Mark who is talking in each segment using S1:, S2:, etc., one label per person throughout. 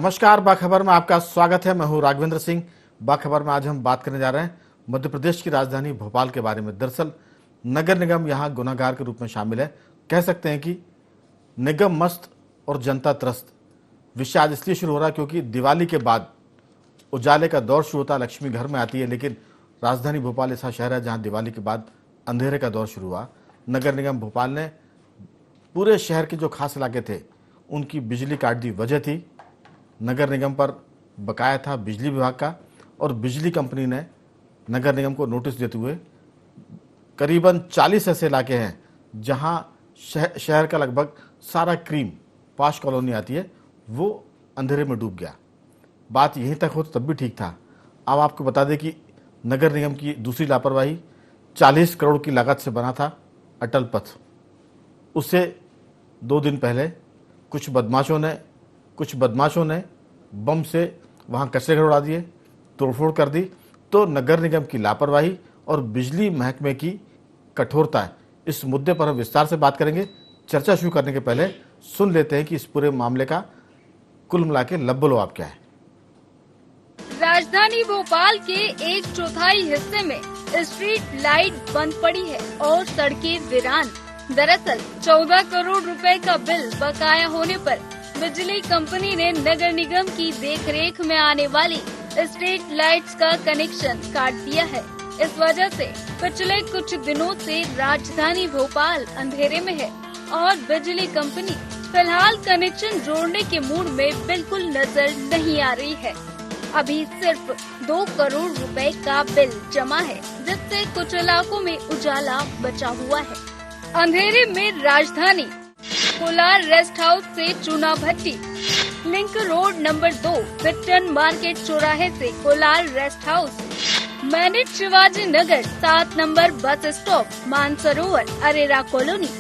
S1: नमस्कार, बाखबर में आपका स्वागत है। मैं हूं राघवेंद्र सिंह। बाखबर में आज हम बात करने जा रहे हैं मध्य प्रदेश की राजधानी भोपाल के बारे में। दरअसल नगर निगम यहां गुनाहगार के रूप में शामिल है। कह सकते हैं कि निगम मस्त और जनता त्रस्त। विषय आज इसलिए शुरू हो रहा है क्योंकि दिवाली के बाद उजाले का दौर शुरू होता है, लक्ष्मी घर में आती है। लेकिन राजधानी भोपाल ऐसा शहर है जहां दिवाली के बाद अंधेरे का दौर शुरू हुआ। नगर निगम भोपाल ने पूरे शहर के जो खास इलाके थे उनकी बिजली काट दी। वजह थी नगर निगम पर बकाया था बिजली विभाग का, और बिजली कंपनी ने नगर निगम को नोटिस देते हुए करीबन 40 ऐसे इलाके हैं जहां शहर का लगभग सारा क्रीम पाश कॉलोनी आती है, वो अंधेरे में डूब गया। बात यहीं तक हो तो तब भी ठीक था। अब आपको बता दें कि नगर निगम की दूसरी लापरवाही, 40 करोड़ की लागत से बना था अटल पथ। उसे 2 दिन पहले कुछ बदमाशों ने बम से वहां कचरे घर उड़ा दिए, तोड़फोड़ कर दी। तो नगर निगम की लापरवाही और बिजली महकमे की कठोरता है, इस मुद्दे पर हम विस्तार से बात करेंगे। चर्चा शुरू करने के पहले सुन लेते हैं कि इस पूरे मामले का कुल मिला के लब्बो-लुआब क्या है।
S2: राजधानी भोपाल के 1/4 हिस्से में स्ट्रीट लाइट बंद पड़ी है और सड़कें वीरान। दरअसल 14 करोड़ रुपए का बिल बकाया होने पर बिजली कंपनी ने नगर निगम की देखरेख में आने वाली स्ट्रीट लाइट्स का कनेक्शन काट दिया है। इस वजह से पिछले कुछ दिनों से राजधानी भोपाल अंधेरे में है और बिजली कंपनी फिलहाल कनेक्शन जोड़ने के मूड में बिल्कुल नजर नहीं आ रही है। अभी सिर्फ 2 करोड़ रुपए का बिल जमा है, जिससे कुछ इलाकों में उजाला बचा हुआ है। अंधेरे में राजधानी कोलार रेस्ट हाउस से Chuna Bhatti, link road number 2 Bittan market चौराहे से Kolar rest house, Manit Shivaji Nagar 7 number bus stop Mansarovar Arera colony,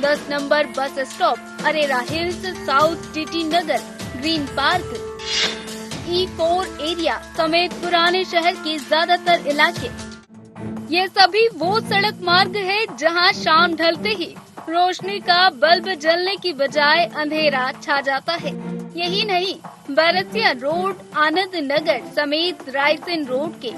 S2: 10 number bus stop Arera hills south TT Nagar green park, E4 area समेत पुराने शहर के ज्यादातर इलाके। ये सभी वो सड़क मार्ग है जहां शाम ढलते ही रोशनी का बल्ब जलने की बजाय अंधेरा छा जाता है। यही नहीं, बैरसिया रोड, आनंद नगर समेत रायसेन रोड के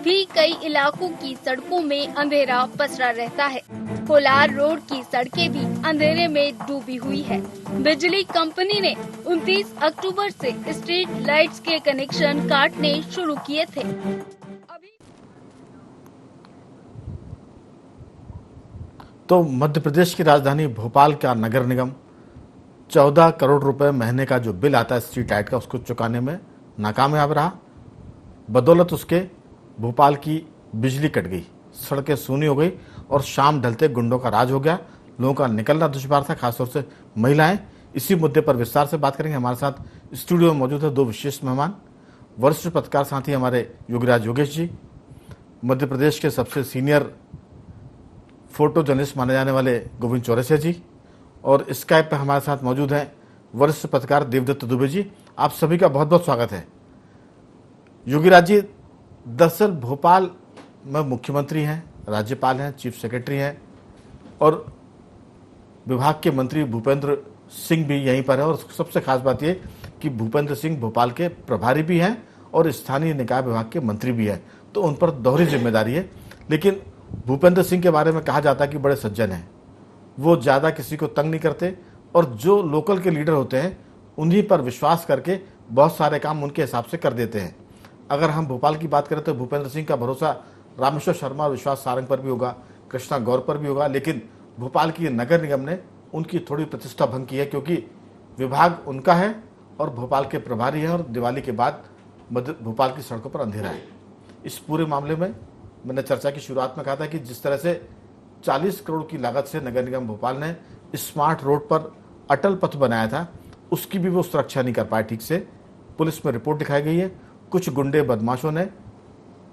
S2: भी कई इलाकों की सड़कों में अंधेरा पसरा रहता है। कोलार रोड की सड़कें भी अंधेरे में डूबी हुई है। बिजली कंपनी ने 29 अक्टूबर से स्ट्रीट लाइट्स के कनेक्शन काटने शुरू किए थे।
S1: तो मध्य प्रदेश की राजधानी भोपाल का नगर निगम 14 करोड़ रुपए महीने का जो बिल आता है स्ट्रीट लाइट का, उसको चुकाने में नाकामयाब रहा। बदौलत उसके भोपाल की बिजली कट गई, सड़कें सूनी हो गई और शाम ढलते गुंडों का राज हो गया। लोगों का निकलना दुश्वार था, खासतौर से महिलाएं। इसी मुद्दे पर विस्तार से बात करेंगे। हमारे साथ स्टूडियो में मौजूद है 2 विशेष मेहमान, वरिष्ठ पत्रकार साथी हमारे योगीराज योगेश जी, मध्य प्रदेश के सबसे सीनियर फोटो जर्नलिस्ट माने जाने वाले गोविंद चौरसिया जी, और स्काइप पर हमारे साथ मौजूद हैं वरिष्ठ पत्रकार देवदत्त दुबे जी। आप सभी का बहुत बहुत स्वागत है। योगीराज जी, दरअसल भोपाल में मुख्यमंत्री हैं, राज्यपाल हैं, चीफ सेक्रेटरी हैं, और विभाग के मंत्री भूपेंद्र सिंह भी यहीं पर है। और सबसे खास बात यह कि भूपेंद्र सिंह भोपाल के प्रभारी भी हैं और स्थानीय निकाय विभाग के मंत्री भी हैं, तो उन पर दोहरी जिम्मेदारी है। लेकिन भूपेंद्र सिंह के बारे में कहा जाता है कि बड़े सज्जन हैं, वो ज़्यादा किसी को तंग नहीं करते, और जो लोकल के लीडर होते हैं उन्हीं पर विश्वास करके बहुत सारे काम उनके हिसाब से कर देते हैं। अगर हम भोपाल की बात करें तो भूपेंद्र सिंह का भरोसा रामेश्वर शर्मा और विश्वास सारंग पर भी होगा, कृष्णा गौर पर भी होगा। लेकिन भोपाल की नगर निगम ने उनकी थोड़ी प्रतिष्ठा भंग की है, क्योंकि विभाग उनका है और भोपाल के प्रभारी हैं, और दिवाली के बाद भोपाल की सड़कों पर अंधेरा है। इस पूरे मामले में मैंने चर्चा की शुरुआत में कहा था कि जिस तरह से 40 करोड़ की लागत से नगर निगम भोपाल ने स्मार्ट रोड पर अटल पथ बनाया था, उसकी भी वो सुरक्षा नहीं कर पाए ठीक से। पुलिस में रिपोर्ट दिखाई गई है, कुछ गुंडे बदमाशों ने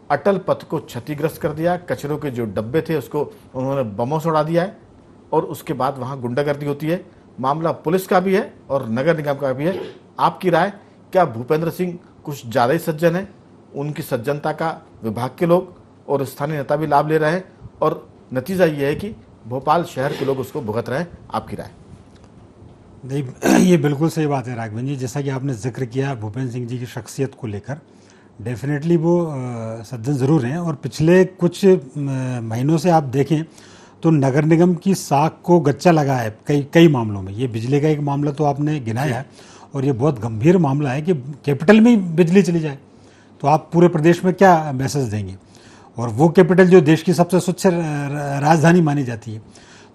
S1: अटल पथ को क्षतिग्रस्त कर दिया। कचरों के जो डब्बे थे उसको उन्होंने बमों से उड़ा दिया है, और उसके बाद वहाँ गुंडागर्दी होती है। मामला पुलिस का भी है और नगर निगम का भी है। आपकी राय, क्या भूपेंद्र सिंह कुछ ज़्यादा ही सज्जन है? उनकी सज्जनता का विभाग के लोग और स्थानीय नेता भी लाभ ले रहे हैं, और नतीजा ये है कि भोपाल शहर के लोग उसको भुगत रहे हैं। आपकी राय?
S3: नहीं, ये बिल्कुल सही बात है राघवन जी। जैसा कि आपने जिक्र किया भूपेंद्र सिंह जी की शख्सियत को लेकर, डेफिनेटली वो सज्जन ज़रूर हैं। और पिछले कुछ महीनों से आप देखें तो नगर निगम की साख को गच्चा लगा है कई मामलों में। ये बिजली का एक मामला तो आपने गिनाया है, और ये बहुत गंभीर मामला है कि कैपिटल में ही बिजली चली जाए तो आप पूरे प्रदेश में क्या मैसेज देंगे। और वो कैपिटल जो देश की सबसे स्वच्छ राजधानी मानी जाती है।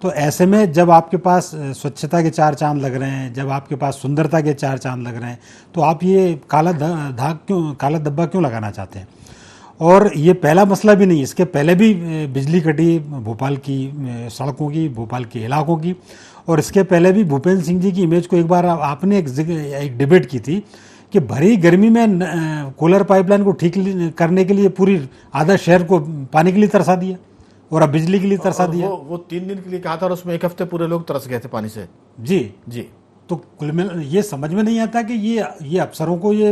S3: तो ऐसे में जब आपके पास स्वच्छता के 4 चांद लग रहे हैं, जब आपके पास सुंदरता के 4 चांद लग रहे हैं, तो आप ये काला धब्बा क्यों लगाना चाहते हैं। और ये पहला मसला भी नहीं, इसके पहले भी बिजली कटी भोपाल की सड़कों की, भोपाल के इलाकों की। और इसके पहले भी भूपेंद्र सिंह जी की इमेज को एक बार आपने एक डिबेट की थी कि भरी गर्मी में कोलर पाइपलाइन को ठीक करने के लिए पूरी आधा शहर को पानी के लिए तरसा दिया और अब बिजली के लिए तरसा दिया।
S1: वो 3 दिन के लिए कहा था और उसमें 1 हफ्ते पूरे लोग तरस गए थे पानी से।
S3: जी। तो कुल मिला ये समझ में नहीं आता कि ये अफसरों को ये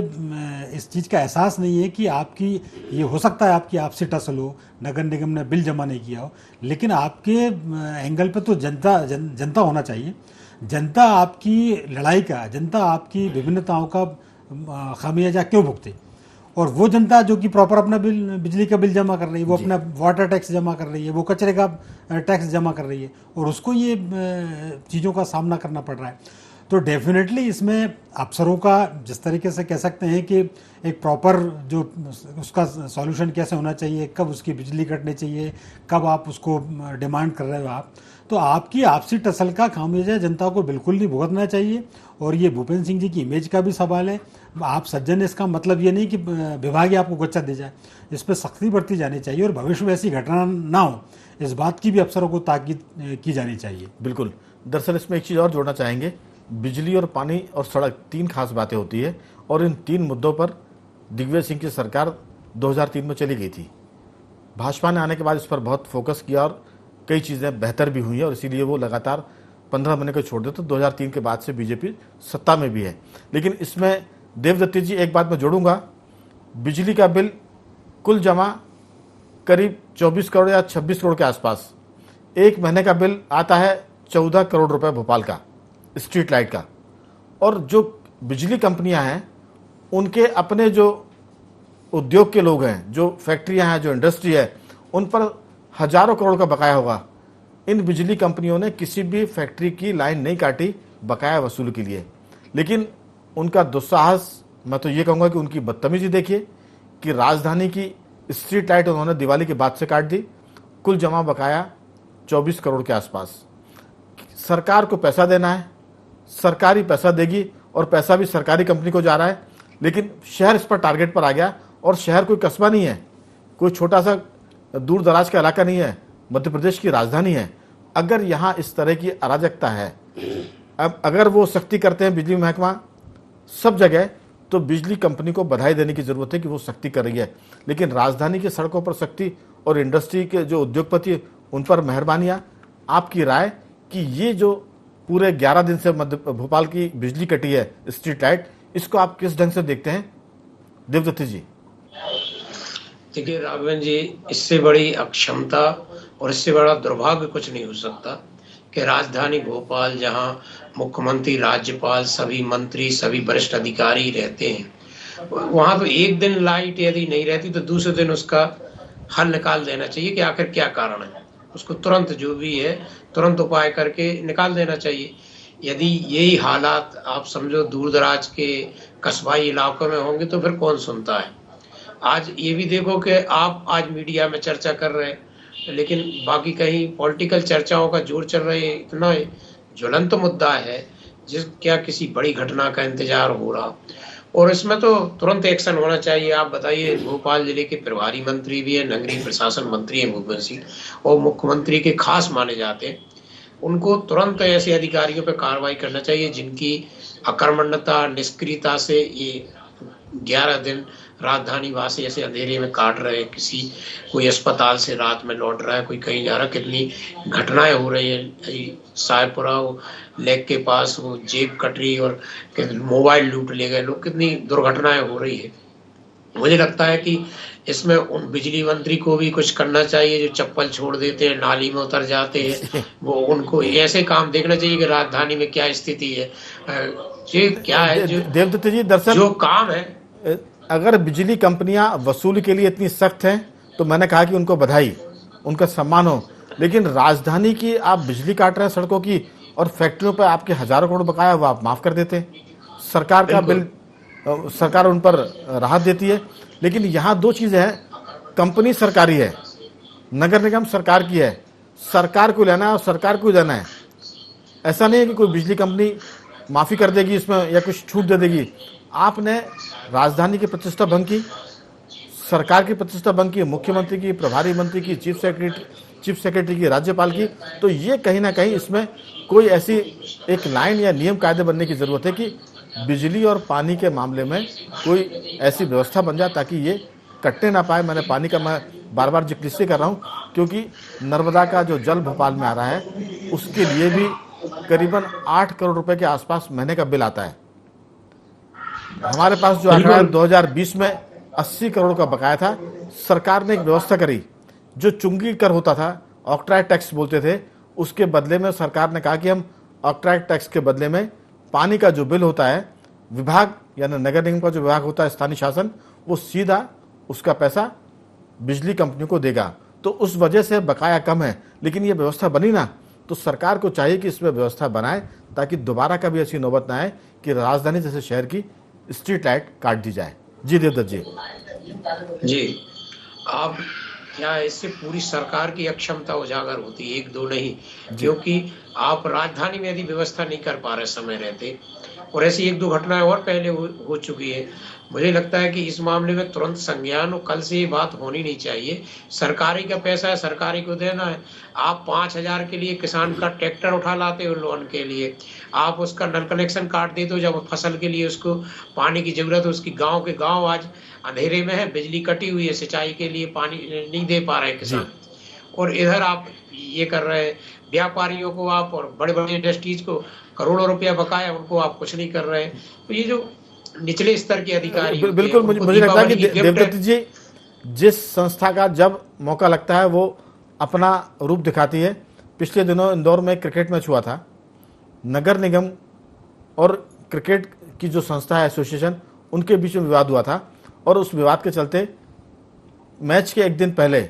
S3: इस चीज़ का एहसास नहीं है कि आपकी ये हो सकता है आपकी आपसी टसल हो, नगर निगम ने बिल जमा नहीं किया हो, लेकिन आपके एंगल पे तो जनता होना चाहिए। जनता आपकी लड़ाई का, जनता आपकी विभिन्नताओं का खामियाजा क्यों भुगते। और वो जनता जो कि प्रॉपर अपना बिजली का बिल जमा कर रही है, वो अपना वाटर टैक्स जमा कर रही है, वो कचरे का टैक्स जमा कर रही है, और उसको ये चीज़ों का सामना करना पड़ रहा है। तो डेफिनेटली इसमें अफसरों का जिस तरीके से कह सकते हैं कि एक प्रॉपर जो उसका सॉल्यूशन कैसे होना चाहिए, कब उसकी बिजली कटनी चाहिए, कब आप उसको डिमांड कर रहे हो आप, तो आपकी आपसी टसल का खामियाजा जनता को बिल्कुल नहीं भुगतना चाहिए। और ये भूपेंद्र सिंह जी की इमेज का भी सवाल है। आप सज्जन, इसका मतलब ये नहीं कि विभाग ही आपको गच्चा दे जाए, इस पर सख्ती बरती जानी चाहिए और भविष्य में ऐसी घटना ना हो, इस बात की भी अफसरों को ताकीद की जानी चाहिए।
S1: बिल्कुल। दरअसल इसमें एक चीज़ और जोड़ना चाहेंगे, बिजली और पानी और सड़क 3 खास बातें होती है, और इन 3 मुद्दों पर दिग्विजय सिंह की सरकार 2003 में चली गई थी। भाजपा ने आने के बाद इस पर बहुत फोकस किया और कई चीज़ें बेहतर भी हुई हैं, और इसीलिए वो लगातार 15 महीने को छोड़ दे तो 2003 के बाद से बीजेपी सत्ता में भी है। लेकिन इसमें देवदत्ती जी एक बात मैं जोड़ूंगा, बिजली का बिल कुल जमा करीब 24 करोड़ या 26 करोड़ के आसपास, 1 महीने का बिल आता है 14 करोड़ रुपए भोपाल का स्ट्रीट लाइट का। और जो बिजली कंपनियां हैं उनके अपने जो उद्योग के लोग हैं, जो फैक्ट्रियां हैं, जो इंडस्ट्री है, उन पर हजारों करोड़ का बकाया होगा। इन बिजली कंपनियों ने किसी भी फैक्ट्री की लाइन नहीं काटी बकाया वसूल के लिए। लेकिन उनका दुस्साहस, मैं तो ये कहूँगा कि उनकी बदतमीजी देखिए कि राजधानी की स्ट्रीट लाइट उन्होंने दिवाली के बाद से काट दी। कुल जमा बकाया 24 करोड़ के आसपास। सरकार को पैसा देना है, सरकारी पैसा देगी, और पैसा भी सरकारी कंपनी को जा रहा है। लेकिन शहर इस पर टारगेट पर आ गया, और शहर कोई कस्बा नहीं है, कोई छोटा सा दूर दराज का इलाका नहीं है, मध्य प्रदेश की राजधानी है। अगर यहाँ इस तरह की अराजकता है, अब अगर वो सख्ती करते हैं बिजली महकमा सब जगह, तो बिजली कंपनी को बधाई देने की जरूरत है कि वो सख्ती कर रही है। लेकिन राजधानी की सड़कों पर सख्ती और इंडस्ट्री के जो उद्योगपति उन पर मेहरबानियां, आपकी राय कि ये जो पूरे 11 दिन से मध्य भोपाल की बिजली कटी है स्ट्रीट लाइट, इसको आप किस ढंग से देखते हैं देवदत्ती जी?
S4: देखिए राघवन जी, इससे बड़ी अक्षमता और इससे बड़ा दुर्भाग्य कुछ नहीं हो सकता कि राजधानी भोपाल, जहां मुख्यमंत्री, राज्यपाल, सभी मंत्री, सभी वरिष्ठ अधिकारी रहते हैं, वहां तो एक दिन लाइट यदि नहीं रहती तो दूसरे दिन उसका हल निकाल देना चाहिए कि आखिर क्या कारण है। उसको तुरंत जो भी है तुरंत उपाय करके निकाल देना चाहिए। यदि यही हालात आप समझो दूर दराज के कस्बाई इलाकों में होंगे तो फिर कौन सुनता है। आज ये भी देखो कि आप आज मीडिया में चर्चा कर रहे हैं, लेकिन बाकी कहीं पॉलिटिकल चर्चाओं का जोर चल रहा है। इतना ज्वलंत मुद्दा है जिस क्या किसी बड़ी घटना का इंतजार हो रहा, और इसमें तो तुरंत एक्शन होना चाहिए। आप बताइए, भोपाल जिले के प्रभारी मंत्री भी है, नगरीय प्रशासन मंत्री है भूपेंद्र सिंह, और मुख्यमंत्री के खास माने जाते हैं। उनको तुरंत ऐसे अधिकारियों पर कार्रवाई करना चाहिए जिनकी अकर्मण्यता, निष्क्रियता से ये 11 दिन राजधानी वासी ऐसे अंधेरे में काट रहे हैं। कोई अस्पताल से रात में लौट रहा है, कोई कहीं जा रहा है। कितनी घटनाएं हो रही हैं। सायपुरा लेक के पास वो जेब कट रही और मोबाइल लूट ले गए लोग, कितनी दुर्घटनाएं हो रही है। मुझे लगता है कि इसमें उन बिजली मंत्री को भी कुछ करना चाहिए, जो चप्पल छोड़ देते हैं, नाली में उतर जाते हैं, वो उनको ऐसे काम देखना चाहिए कि राजधानी में क्या स्थिति है। ये क्या है जो
S1: देवदत्त जी, दरअसल
S4: जो काम है।
S1: अगर बिजली कंपनियां वसूली के लिए इतनी सख्त हैं तो मैंने कहा कि उनको बधाई, उनका सम्मान हो, लेकिन राजधानी की आप बिजली काट रहे हैं सड़कों की, और फैक्ट्रियों पर आपके हजारों करोड़ बकाया वो आप माफ कर देते हैं, सरकार का बिल सरकार उन पर राहत देती है। लेकिन यहाँ दो चीज़ें हैं, कंपनी सरकारी है, नगर निगम सरकार की है, सरकार को लेना है और सरकार को देना है। ऐसा नहीं है कि कोई बिजली कंपनी माफ़ी कर देगी इसमें या कुछ छूट दे देगी। आपने राजधानी की प्रतिष्ठा भंग की, सरकार की प्रतिष्ठा भंग की, मुख्यमंत्री की, प्रभारी मंत्री की, चीफ सेक्रेटरी की, राज्यपाल की। तो ये कहीं ना कहीं इसमें कोई ऐसी एक लाइन या नियम कायदे बनने की ज़रूरत है कि बिजली और पानी के मामले में कोई ऐसी व्यवस्था बन जाए ताकि ये कटने ना पाए। मैंने पानी का मैं बार बार जिक्र इसलिए कर रहा हूँ क्योंकि नर्मदा का जो जल भोपाल में आ रहा है उसके लिए भी करीबन 8 करोड़ रुपए के आसपास महीने का बिल आता है। हमारे पास जो आंकड़ा 2020 में 80 करोड़ का बकाया था। सरकार ने एक व्यवस्था करी, जो चुंगी कर होता था, ऑक्ट्राइड टैक्स बोलते थे, उसके बदले में सरकार ने कहा कि हम ऑक्ट्राइड टैक्स के बदले में पानी का जो बिल होता है, विभाग यानी नगर निगम का जो विभाग होता है, स्थानीय शासन, वो सीधा उसका पैसा बिजली कंपनियों को देगा। तो उस वजह से बकाया कम है। लेकिन ये व्यवस्था बनी ना, तो सरकार को चाहिए कि इसमें व्यवस्था बनाए ताकि दोबारा कभी ऐसी नौबत ना आए कि राजधानी जैसे शहर की स्ट्रीट लाइट काट दी जाए। जी देवदत्त जी।
S4: जी, आप क्या इससे पूरी सरकार की अक्षमता उजागर होती है, एक दो नहीं, क्योंकि आप राजधानी में यदि व्यवस्था नहीं कर पा रहे समय रहते, और ऐसी एक दो घटनाएं और पहले हो चुकी है। मुझे लगता है कि इस मामले में तुरंत संज्ञान, और कल से ये बात होनी नहीं चाहिए। सरकारी का पैसा है, सरकारी को देना है। आप 5,000 के लिए किसान का ट्रैक्टर उठा लाते हो लोन के लिए, आप उसका नल कनेक्शन काट देते हो जब फसल के लिए उसको पानी की जरूरत है। उसकी गांव के गांव आज अंधेरे में है, बिजली कटी हुई है, सिंचाई के लिए पानी नहीं दे पा रहे किसान। और इधर आप ये कर रहे हैं, व्यापारियों को आप और बड़े बड़े इंडस्ट्रीज को करोड़ों रुपया बकाया, उनको आप कुछ नहीं कर रहे हैं। तो ये जो निचले स्तर के अधिकारी,
S1: बिल्कुल मुझे लगता है कि देवदत्त जी, जिस संस्था का जब मौका लगता है वो अपना रूप दिखाती है। पिछले दिनों इंदौर में क्रिकेट मैच हुआ था, नगर निगम और क्रिकेट की जो संस्था है एसोसिएशन, उनके बीच में विवाद हुआ था, और उस विवाद के चलते मैच के एक दिन पहले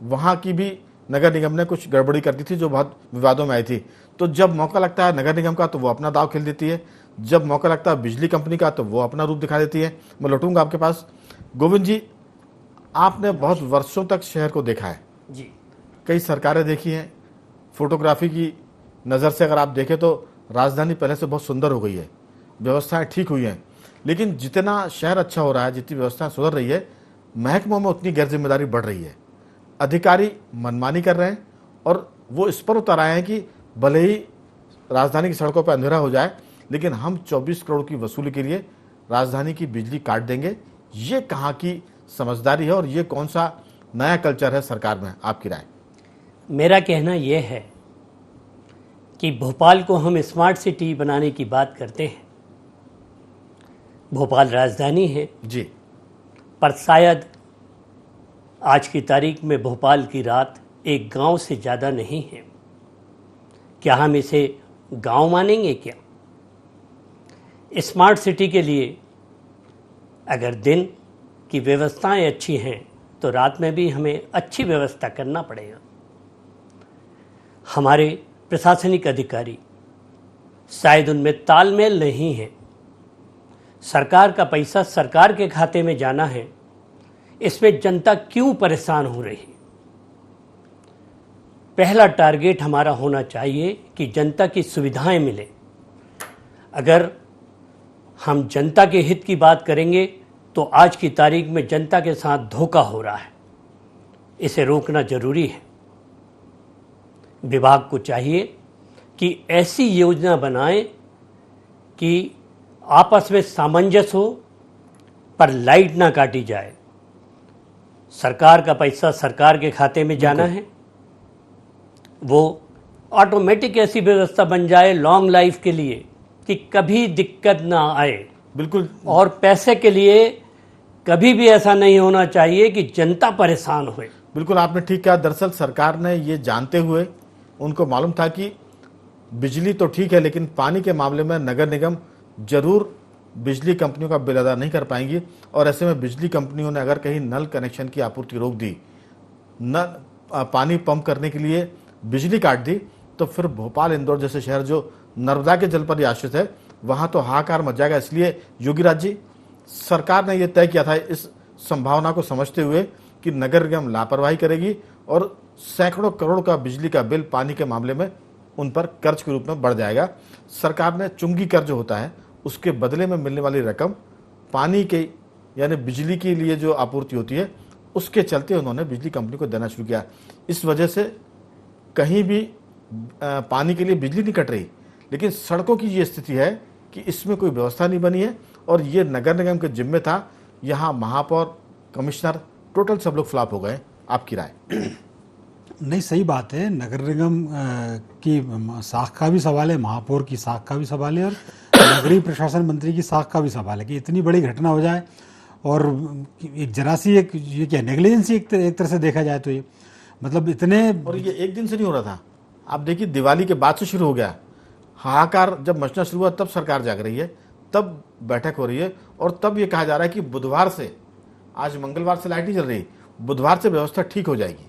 S1: वहाँ की भी नगर निगम ने कुछ गड़बड़ी कर दी थी जो बहुत विवादों में आई थी। तो जब मौका लगता है नगर निगम का तो वो अपना दाव खेल देती है, जब मौका लगता है बिजली कंपनी का तो वो अपना रूप दिखा देती है। मैं लौटूंगा आपके पास। गोविंद जी, आपने बहुत वर्षों तक शहर को देखा है
S5: जी,
S1: कई सरकारें देखी हैं। फोटोग्राफी की नज़र से अगर आप देखें तो राजधानी पहले से बहुत सुंदर हो गई है, व्यवस्थाएं ठीक हुई हैं। लेकिन जितना शहर अच्छा हो रहा है, जितनी व्यवस्थाएं सुधर रही है, महकमों में उतनी गैर जिम्मेदारी बढ़ रही है। अधिकारी मनमानी कर रहे हैं और वो इस पर उतर आए हैं कि भले ही राजधानी की सड़कों पर अंधेरा हो जाए, लेकिन हम 24 करोड़ की वसूली के लिए राजधानी की बिजली काट देंगे। ये कहाँ की समझदारी है और ये कौन सा नया कल्चर है सरकार में? आपकी राय?
S5: मेरा कहना यह है कि भोपाल को हम स्मार्ट सिटी बनाने की बात करते हैं। भोपाल राजधानी है
S1: जी,
S5: पर शायद आज की तारीख में भोपाल की रात एक गांव से ज़्यादा नहीं है। क्या हम इसे गांव मानेंगे क्या? स्मार्ट सिटी के लिए अगर दिन की व्यवस्थाएं अच्छी हैं तो रात में भी हमें अच्छी व्यवस्था करना पड़ेगा। हमारे प्रशासनिक अधिकारी शायद उनमें तालमेल नहीं है। सरकार का पैसा सरकार के खाते में जाना है, इसमें जनता क्यों परेशान हो रही है? पहला टारगेट हमारा होना चाहिए कि जनता की सुविधाएं मिले। अगर हम जनता के हित की बात करेंगे तो आज की तारीख में जनता के साथ धोखा हो रहा है, इसे रोकना जरूरी है। विभाग को चाहिए कि ऐसी योजना बनाए कि आपस में सामंजस्य हो पर लाइट ना काटी जाए। सरकार का पैसा सरकार के खाते में जाना है, वो ऑटोमेटिक ऐसी व्यवस्था बन जाए लॉन्ग लाइफ के लिए कि कभी दिक्कत ना आए।
S1: बिल्कुल।
S5: और पैसे के लिए कभी भी ऐसा नहीं होना चाहिए कि जनता परेशान होए।
S1: बिल्कुल आपने ठीक कहा। दरअसल सरकार ने ये जानते हुए, उनको मालूम था कि बिजली तो ठीक है लेकिन पानी के मामले में नगर निगम जरूर बिजली कंपनियों का बिल अदा नहीं कर पाएंगी, और ऐसे में बिजली कंपनियों ने अगर कहीं नल कनेक्शन की आपूर्ति रोक दी, न पानी पंप करने के लिए बिजली काट दी, तो फिर भोपाल इंदौर जैसे शहर जो नर्मदा के जल पर ही आश्रित है, वहां तो हाहाकार मच जाएगा। इसलिए योगी राज जी, सरकार ने यह तय किया था इस संभावना को समझते हुए कि नगर निगम लापरवाही करेगी और सैकड़ों करोड़ का बिजली का बिल पानी के मामले में उन पर कर्ज के रूप में बढ़ जाएगा। सरकार ने चुंगी कर्ज होता है, उसके बदले में मिलने वाली रकम पानी के यानी बिजली के लिए जो आपूर्ति होती है उसके चलते उन्होंने बिजली कंपनी को देना शुरू किया। इस वजह से कहीं भी पानी के लिए बिजली नहीं कट रही, लेकिन सड़कों की ये स्थिति है कि इसमें कोई व्यवस्था नहीं बनी है और ये नगर निगम के जिम्मे था। यहाँ महापौर, कमिश्नर, टोटल सब लोग फ्लॉप हो गए। आपकी राय?
S3: नहीं, सही बात है। नगर निगम की साख का भी सवाल है, महापौर की साख का भी सवाल है और नगरीय प्रशासन मंत्री की साख का भी सवाल है कि इतनी बड़ी घटना हो जाए और एक जरा सी एक ये क्या नेग्लिजेंसी एक तरह से देखा जाए तो ये मतलब इतने।
S1: और ये एक दिन से नहीं हो रहा था, आप देखिए दिवाली के बाद से शुरू हो गया। हाहाकार जब मचना शुरू हुआ तब सरकार जाग रही है, तब बैठक हो रही है और तब ये कहा जा रहा है कि बुधवार से, आज मंगलवार से लाइट नहीं चल रही, बुधवार से व्यवस्था ठीक हो जाएगी।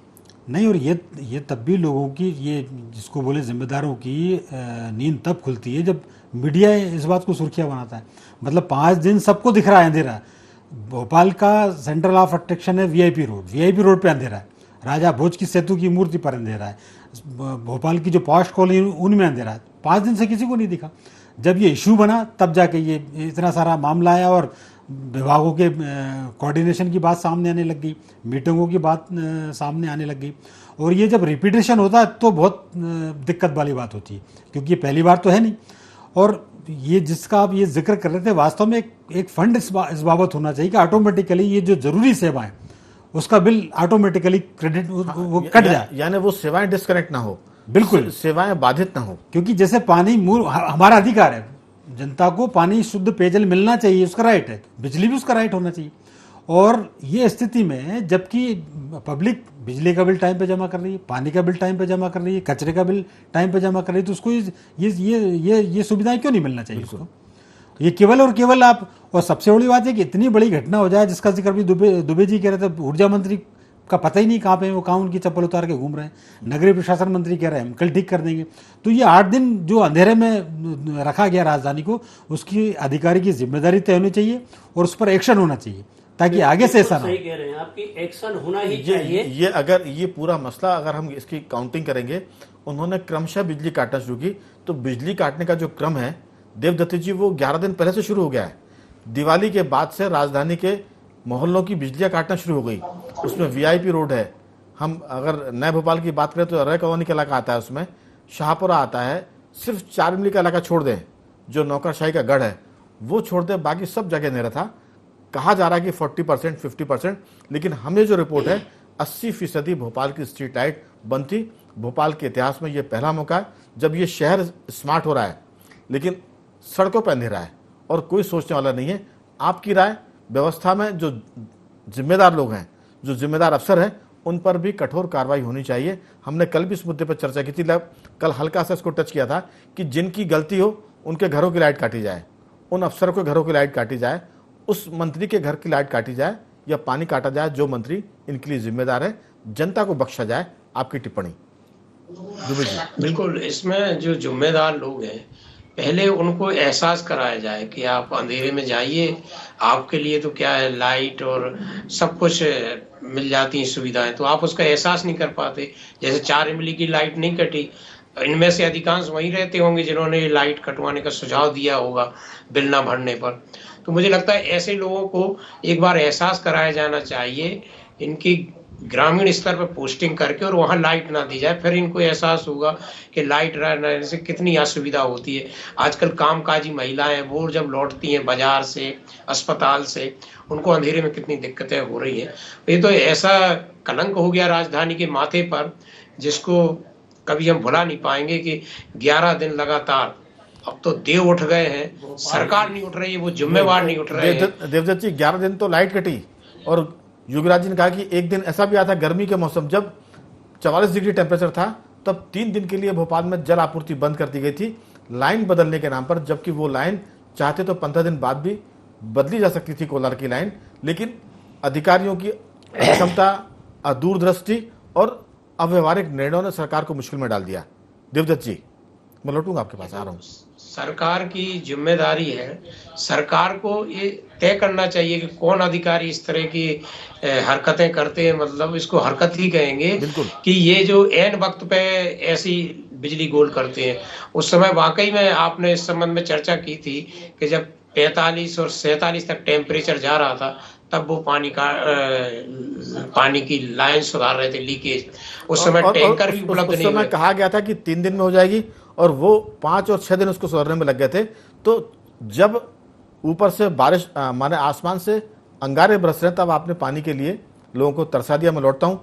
S3: नहीं, और ये तब भी लोगों की, ये जिसको बोले जिम्मेदारों की नींद तब खुलती है जब मीडिया इस बात को सुर्खियां बनाता है। मतलब 5 दिन सबको दिख रहा है अंधेरा। भोपाल का सेंट्रल ऑफ अट्रैक्शन है वीआईपी रोड पे अंधेरा है। राजा भोज की सेतु की मूर्ति पर अंधेरा है। भोपाल की जो पॉश कॉलोनी उनमें अंधेरा है। 5 दिन से किसी को नहीं दिखा। जब ये इशू बना तब जाके ये इतना सारा मामला आया और विभागों के कोऑर्डिनेशन की बात सामने आने लग गई, मीटिंगों की बात सामने आने लग गई। और ये जब रिपीटेशन होता है तो बहुत दिक्कत वाली बात होती है, क्योंकि ये पहली बार तो है नहीं। और ये जिसका आप ये जिक्र कर रहे थे, वास्तव में एक फंड इस बाबत होना चाहिए कि ऑटोमेटिकली ये जो जरूरी सेवाएं उसका बिल ऑटोमेटिकली क्रेडिट वो कट जाए,
S1: यानी वो सेवाएं डिस्कनेक्ट ना हो,
S3: बिल्कुल
S1: सेवाएं बाधित ना हो।
S3: क्योंकि जैसे पानी मूल हमारा अधिकार है, जनता को पानी शुद्ध पेयजल मिलना चाहिए, उसका राइट है, बिजली भी उसका राइट होना चाहिए। और ये स्थिति में जबकि पब्लिक बिजली का बिल टाइम पे जमा कर रही है, पानी का बिल टाइम पे जमा कर रही है, कचरे का बिल टाइम पे जमा कर रही है, तो उसको ये सुविधाएं क्यों नहीं मिलना चाहिए उसको? ये केवल और केवल आप, और सबसे बड़ी बात है कि इतनी बड़ी घटना हो जाए जिसका जिक्र भी दुबे जी कह रहे थे, ऊर्जा मंत्री का पता ही नहीं कहाँ पे, वो कहाँ उनकी चप्पल उतार के घूम रहे हैं। नगरीय प्रशासन मंत्री कह रहे हैं हम कल ठीक कर देंगे। तो ये 8 दिन जो अंधेरे में रखा गया राजधानी को, उसकी अधिकारी की जिम्मेदारी तय होनी चाहिए और उस पर एक्शन होना चाहिए ताकि आगे से ऐसा ना हो।
S5: सही कह रहे हैं, आपकी एक्शन होना ही चाहिए।
S1: ये अगर ये पूरा मसला अगर हम इसकी काउंटिंग करेंगे, उन्होंने क्रमशः बिजली काटना शुरू की, तो बिजली काटने का जो क्रम है देवदत्त जी, वो 11 दिन पहले से शुरू हो गया है। दिवाली के बाद से राजधानी के मोहल्लों की बिजलियां काटना शुरू हो गई। उसमें वीआईपी रोड है, हम अगर नए भोपाल की बात करें तो अरय कॉलोनी का इलाका आता है, उसमें शाहपुरा आता है। सिर्फ 4 इमली का इलाका छोड़ दें जो नौकरशाही का गढ़ है, वो छोड़ दें, बाकी सब जगह अंधेरा था। कहा जा रहा है कि 40% 50%, लेकिन हमें जो रिपोर्ट है 80% भोपाल की स्ट्रीट लाइट बंद थी। भोपाल के इतिहास में ये पहला मौका है जब ये शहर स्मार्ट हो रहा है लेकिन सड़कों पर अंधेरा है और कोई सोचने वाला नहीं है। आपकी राय? व्यवस्था में जो जिम्मेदार लोग हैं, जो जिम्मेदार अफसर हैं, उन पर भी कठोर कार्रवाई होनी चाहिए। हमने कल भी इस मुद्दे पर चर्चा की थी, कल हल्का सा इसको टच किया था कि जिनकी गलती हो उनके घरों की लाइट काटी जाए, उन अफसरों के घरों की लाइट काटी जाए, उस मंत्री के घर की लाइट काटी जाए या पानी काटा जाए जो मंत्री इनके लिए जिम्मेदार है, जनता को बख्शा जाए। आपकी टिप्पणी? दुबे जी।
S4: बिल्कुल, इसमें जो जिम्मेदार लोग हैं पहले उनको एहसास कराया जाए कि आप अंधेरे में जाइए, आपके लिए तो क्या है, लाइट और सब कुछ मिल जाती हैं सुविधाएं, तो आप उसका एहसास नहीं कर पाते। जैसे 4 इमली की लाइट नहीं कटी, इनमें से अधिकांश वहीं रहते होंगे जिन्होंने लाइट कटवाने का सुझाव दिया होगा बिल ना भरने पर। तो मुझे लगता है ऐसे लोगों को एक बार एहसास कराया जाना चाहिए, इनकी ग्रामीण स्तर पर पोस्टिंग करके, और वहां लाइट ना दी जाए। फिर इनको एहसास होगा कि लाइट रहने से कितनी असुविधा होती है। आजकल कामकाजी महिलाएं वो जब लौटती हैं बाजार से, अस्पताल से, उनको अंधेरे में कितनी दिक्कतें हो रही हैं। ये तो ऐसा कलंक हो गया राजधानी के माथे पर जिसको कभी हम भुला नहीं पाएंगे कि 11 दिन लगातार अब तो देव उठ गए हैं, सरकार नहीं उठ रही है, वो जिम्मेवार नहीं उठ रहे हैं।
S1: देवदत्त जी, 11 दिन तो लाइट कटी और योगीराज जी ने कहा कि एक दिन ऐसा भी आता गर्मी के मौसम जब 44 डिग्री टेम्परेचर था, तब 3 दिन के लिए भोपाल में जल आपूर्ति बंद कर दी गई थी लाइन बदलने के नाम पर, जबकि वो लाइन चाहते तो 15 दिन बाद भी बदली जा सकती थी कोलार की लाइन, लेकिन अधिकारियों की अक्षमता, अदूरदृष्टि और अव्यवहारिक निर्णयों ने सरकार को मुश्किल में डाल दिया। देवदत्त जी, मैं लौटूंगा आपके पास, आ रहा हूँ।
S4: सरकार की जिम्मेदारी है, सरकार को ये तय करना चाहिए कि कौन अधिकारी इस तरह की हरकतें करते हैं, मतलब इसको हरकत ही कहेंगे
S1: बिल्कुल।
S4: कि ये जो ऐन वक्त पे ऐसी बिजली गोल करते हैं। उस समय वाकई में आपने इस संबंध में चर्चा की थी कि जब 45 और 47 तक टेम्परेचर जा रहा था, तब वो पानी की लाइन सुधार रहे थे, लीकेज। उस समय टैंकर भी उपलब्ध नहीं हुए।
S1: कहा गया था कि 3 दिन में हो जाएगी और वो 5 और 6 दिन उसको सुधारने में लग गए थे। तो जब ऊपर से बारिश माने आसमान से अंगारे बरस रहे हैं, तब आपने पानी के लिए लोगों को तरसा दिया। मैं लौटता हूँ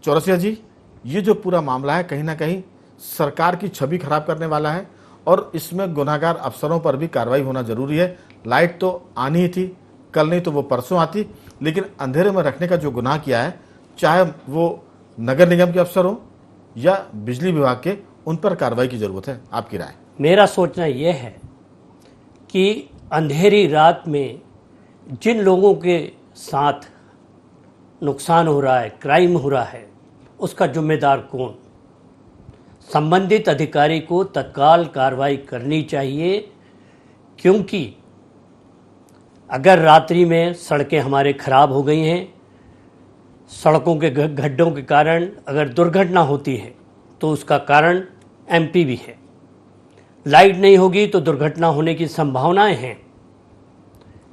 S1: चौरसिया जी, ये जो पूरा मामला है कहीं ना कहीं सरकार की छवि खराब करने वाला है और इसमें गुनाहगार अफसरों पर भी कार्रवाई होना जरूरी है। लाइट तो आनी ही थी, कल नहीं तो वो परसों आती, लेकिन अंधेरे में रखने का जो गुनाह किया है, चाहे वो नगर निगम के अफसर हो या बिजली विभाग के, उन पर कार्रवाई की जरूरत है। आपकी राय?
S5: मेरा सोचना यह है कि अंधेरी रात में जिन लोगों के साथ नुकसान हो रहा है, क्राइम हो रहा है, उसका जिम्मेदार कौन? संबंधित अधिकारी को तत्काल कार्रवाई करनी चाहिए, क्योंकि अगर रात्रि में सड़कें हमारे खराब हो गई हैं, सड़कों के गड्ढों के कारण अगर दुर्घटना होती है तो उसका कारण एमपी भी है। लाइट नहीं होगी तो दुर्घटना होने की संभावनाएं हैं।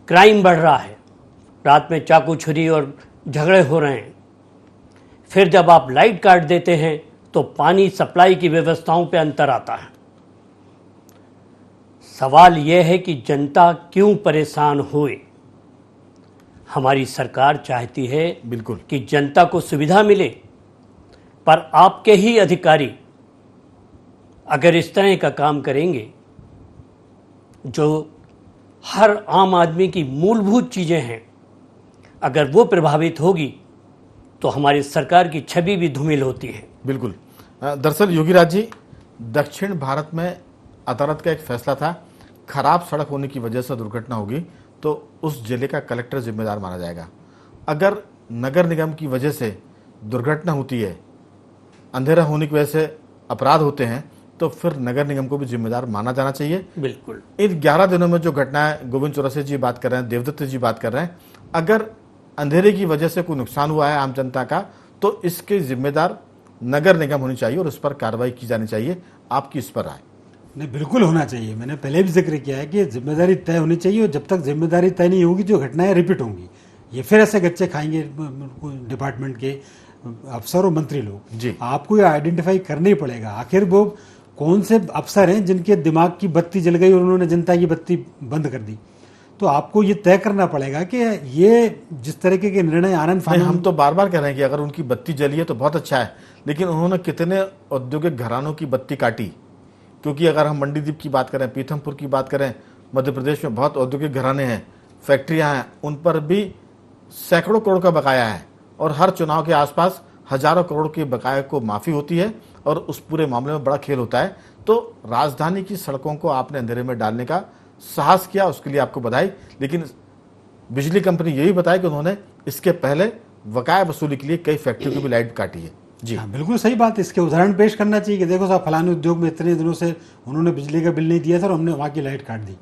S5: क्राइम बढ़ रहा है, रात में चाकू छुरी और झगड़े हो रहे हैं। फिर जब आप लाइट काट देते हैं तो पानी सप्लाई की व्यवस्थाओं पे अंतर आता है। सवाल यह है कि जनता क्यों परेशान होए? हमारी सरकार चाहती है
S1: बिल्कुल
S5: कि जनता को सुविधा मिले, पर आपके ही अधिकारी अगर इस तरह का काम करेंगे जो हर आम आदमी की मूलभूत चीज़ें हैं, अगर वो प्रभावित होगी तो हमारी सरकार की छवि भी धूमिल होती है।
S1: बिल्कुल। दरअसल योगीराज जी, दक्षिण भारत में अदालत का एक फैसला था, खराब सड़क होने की वजह से दुर्घटना होगी तो उस जिले का कलेक्टर जिम्मेदार माना जाएगा। अगर नगर निगम की वजह से दुर्घटना होती है, अंधेरा होने की वजह से अपराध होते हैं, तो फिर नगर निगम को भी जिम्मेदार माना जाना चाहिए।
S5: बिल्कुल।
S1: इन 11 दिनों में जो घटना है, गोविंद चौरसिया जी बात कर रहे हैं, देवदत्त जी बात कर रहे हैं, अगर अंधेरे की वजह से कोई नुकसान हुआ है आम जनता का, तो इसके जिम्मेदार नगर निगम होनी चाहिए और उस पर कार्रवाई की जानी चाहिए। आपकी इस पर राय?
S3: नहीं, बिल्कुल होना चाहिए। मैंने पहले भी जिक्र किया है कि जिम्मेदारी तय होनी चाहिए और जब तक जिम्मेदारी तय नहीं होगी जो घटनाएं रिपीट होंगी, ये फिर ऐसे गच्चे खाएंगे डिपार्टमेंट के अफसर और मंत्री लोग
S1: जी।
S3: आपको ये आइडेंटिफाई करना ही पड़ेगा आखिर वो कौन से अफसर हैं जिनके दिमाग की बत्ती जल गई और उन्होंने जनता की बत्ती बंद कर दी। तो आपको ये तय करना पड़ेगा कि ये जिस तरीके के निर्णय आनंद फानंद,
S1: हम तो बार बार कह रहे हैं कि अगर उनकी बत्ती जली है तो बहुत अच्छा है, लेकिन उन्होंने कितने औद्योगिक घरानों की बत्ती काटी? क्योंकि अगर हम मंडीदीप की बात करें, पीथमपुर की बात करें, मध्य प्रदेश में बहुत औद्योगिक घराने हैं, फैक्ट्रियां हैं, उन पर भी सैकड़ों करोड़ का बकाया है और हर चुनाव के आसपास हजारों करोड़ के बकाये को माफ़ी होती है और उस पूरे मामले में बड़ा खेल होता है। तो राजधानी की सड़कों को आपने अंधेरे में डालने का साहस किया, उसके लिए आपको बधाई। लेकिन बिजली कंपनी यही बताया कि उन्होंने इसके पहले बकाया वसूली के लिए कई फैक्ट्रियों की भी लाइट काटी है। जी
S3: हाँ, बिल्कुल सही बात। इसके उदाहरण पेश करना चाहिए कि देखो साहब, फलाने उद्योग में इतने दिनों से उन्होंने बिजली का बिल नहीं दिया था और हमने वहाँ की लाइट काट दी,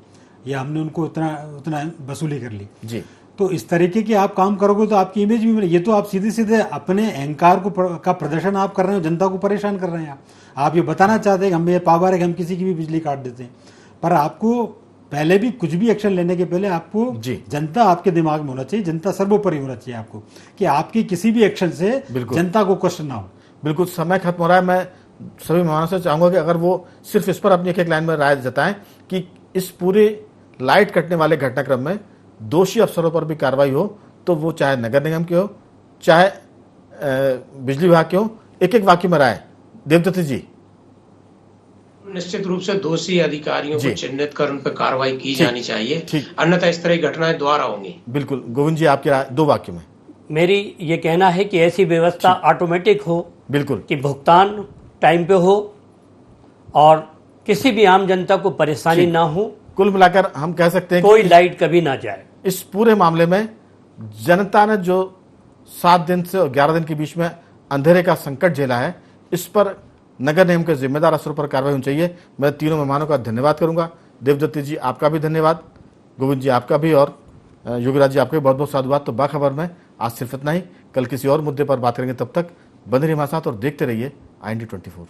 S3: या हमने उनको उतना वसूली कर ली।
S1: जी,
S3: तो इस तरीके के आप काम करोगे तो आपकी इमेज भी ये तो आप सीधे सीधे अपने अहंकार का प्रदर्शन आप कर रहे हो, जनता को परेशान कर रहे हैं। आप ये बताना चाहते हैं कि हमें पावर है कि हम किसी की भी बिजली काट देते हैं, पर आपको पहले भी कुछ भी एक्शन लेने के पहले आपको जनता आपके दिमाग में होना चाहिए, जनता सर्वोपरि होना चाहिए आपको, कि आपकी किसी भी एक्शन से जनता को कष्ट ना हो।
S1: बिल्कुल। समय खत्म हो रहा है। मैं सभी मेहमानों से चाहूंगा कि अगर वो सिर्फ इस पर अपनी एक लाइन में राय जताएं कि इस पूरे लाइट कटने वाले घटनाक्रम में दोषी अफसरों पर भी कार्रवाई हो, तो वो चाहे नगर निगम के हो चाहे बिजली विभाग के हो। एक एक वाक्य में राय। देवदत्त जी।
S4: निश्चित रूप से दोषी अधिकारियों को
S1: जी।
S4: चिन्हित कर उन पर कार्रवाई की जानी चाहिए,
S1: ठीक।
S4: अन्यथा इस तरह की घटनाएं दोबारा होंगी।
S1: बिल्कुल। गोविंद जी, आपकी राय 2 वाक्य में।
S5: मेरी ये कहना है कि ऐसी व्यवस्था ऑटोमेटिक हो
S1: बिल्कुल।
S5: कि भुगतान टाइम पे हो और किसी भी आम जनता को परेशानी
S1: ठीक।
S5: ना हो,
S1: कुल मिलाकर हम कह सकते हैं
S5: कोई
S1: कि
S5: लाइट कभी ना जाए।
S1: इस पूरे मामले में जनता ने जो 7 दिन से और 11 दिन के बीच में अंधेरे का संकट झेला है, इस पर नगर निगम के जिम्मेदार अफसरों पर कार्रवाई होनी चाहिए। मैं तीनों मेहमानों का धन्यवाद करूंगा। देवदत्ती जी, आपका भी धन्यवाद। गोविंद जी, आपका भी, और योगीराज जी, आपका भी बहुत बहुत साधुवाद। तो बाखबर में आज सिर्फ इतना ही। कल किसी और मुद्दे पर बात करेंगे। तब तक बंधे रहिए हमारे साथ और देखते रहिए IND 24।